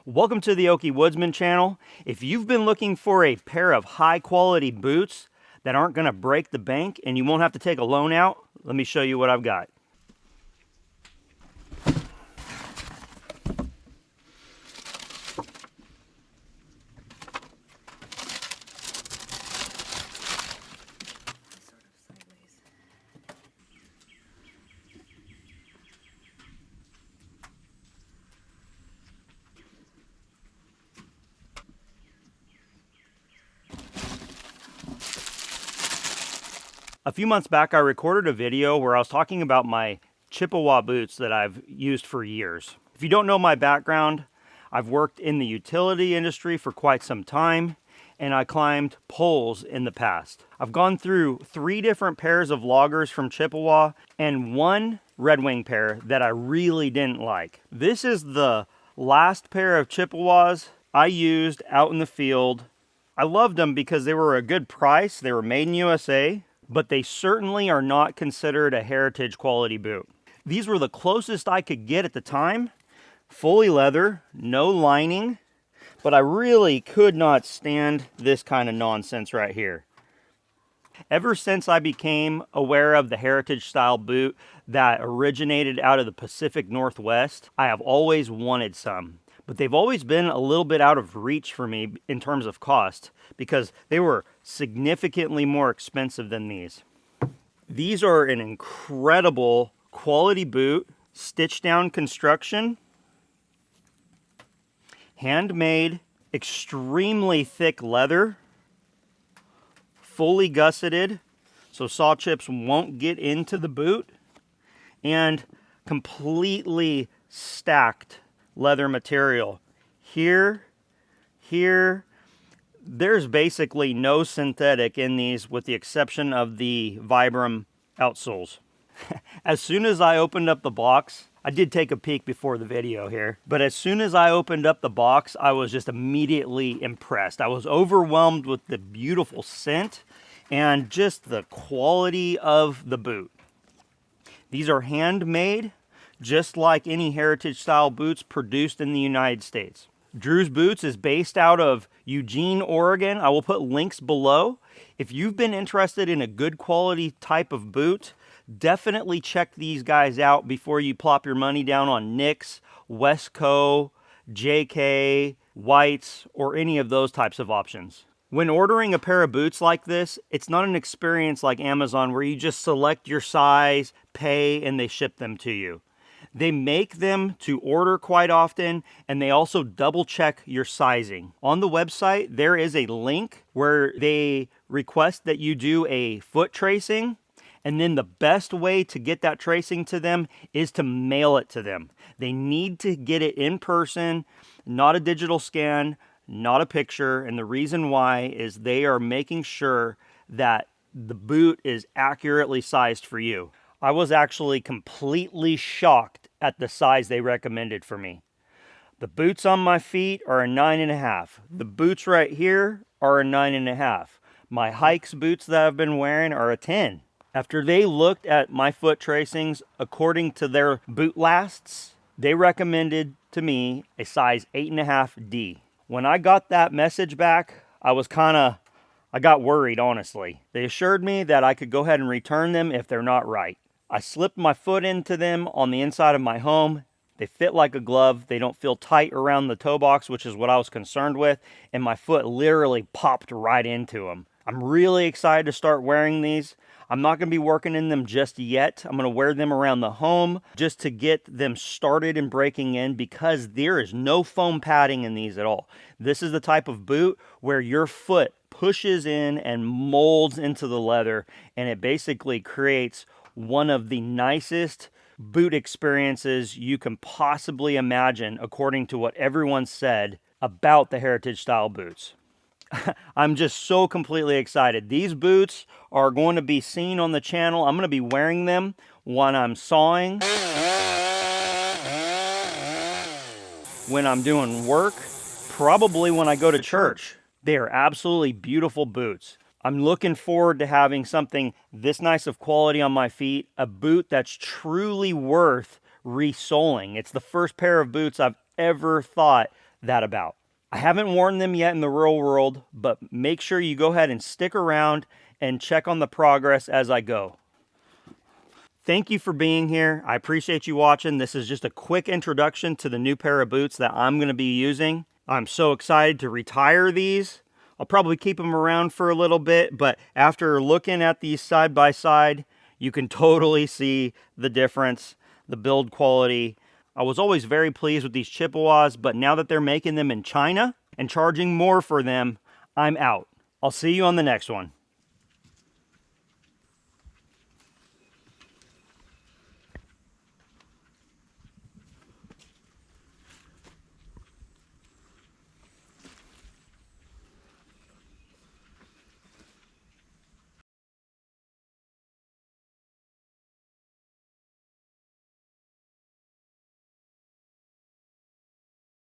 Welcome to the Okie Woodsman channel. If you've been looking for a pair of high quality boots that aren't going to break the bank and you won't have to take a loan out, let me show you what I've got. A few months back, I recorded a video where I was talking about my Chippewa boots that I've used for years. If you don't know my background, I've worked in the utility industry for quite some time, and I climbed poles in the past. I've gone through 3 different pairs of loggers from Chippewa and 1 Red Wing pair that I really didn't like. This is the last pair of Chippewas I used out in the field. I loved them because they were a good price. They were made in USA. But they certainly are not considered a heritage quality boot. These were the closest I could get at the time. Fully leather, no lining, but I really could not stand this kind of nonsense right here. Ever since I became aware of the heritage style boot that originated out of the Pacific Northwest, I have always wanted some. But they've always been a little bit out of reach for me in terms of cost because they were significantly more expensive than these. These are an incredible quality boot, stitched down construction, handmade, extremely thick leather, fully gusseted so saw chips won't get into the boot, and completely stacked leather material. Here, there's basically no synthetic in these with the exception of the Vibram outsoles. As soon as I opened up the box, I did take a peek before the video here, but as soon as I opened up the box, I was just immediately impressed. I was overwhelmed with the beautiful scent and just the quality of the boot. These are handmade, just like any heritage style boots produced in the United States. Drew's Boots is based out of Eugene, Oregon. I will put links below. If you've been interested in a good quality type of boot, definitely check these guys out before you plop your money down on Nicks, Westco, JK, Whites, or any of those types of options. When ordering a pair of boots like this, it's not an experience like Amazon where you just select your size, pay, and they ship them to you. They make them to order quite often, and they also double check your sizing. On the website, there is a link where they request that you do a foot tracing, and then the best way to get that tracing to them is to mail it to them. They need to get it in person, not a digital scan, not a picture, and the reason why is they are making sure that the boot is accurately sized for you. I was actually completely shocked at the size they recommended for me. The boots on my feet are a 9.5. The boots right here are a 9.5. My Hikes boots that I've been wearing are a 10. After they looked at my foot tracings according to their boot lasts, they recommended to me a size 8.5D. When I got that message back, I got worried, honestly. They assured me that I could go ahead and return them if they're not right. I slipped my foot into them on the inside of my home. They fit like a glove. They don't feel tight around the toe box, which is what I was concerned with. And my foot literally popped right into them. I'm really excited to start wearing these. I'm not going to be working in them just yet. I'm going to wear them around the home just to get them started and breaking in because there is no foam padding in these at all. This is the type of boot where your foot pushes in and molds into the leather, and it basically creates one of the nicest boot experiences you can possibly imagine according to what everyone said about the heritage style boots. I'm just so completely excited. These boots are going to be seen on the channel. I'm going to be wearing them when I'm sawing, when I'm doing work, probably when I go to church. They are absolutely beautiful boots. I'm looking forward to having something this nice of quality on my feet, a boot that's truly worth resoling. It's the first pair of boots I've ever thought that about. I haven't worn them yet in the real world, but make sure you go ahead and stick around and check on the progress as I go. Thank you for being here. I appreciate you watching. This is just a quick introduction to the new pair of boots that I'm going to be using. I'm so excited to retire these. I'll probably keep them around for a little bit, but after looking at these side by side, you can totally see the difference, the build quality. I was always very pleased with these Chippewas, but now that they're making them in China and charging more for them, I'm out. I'll see you on the next one.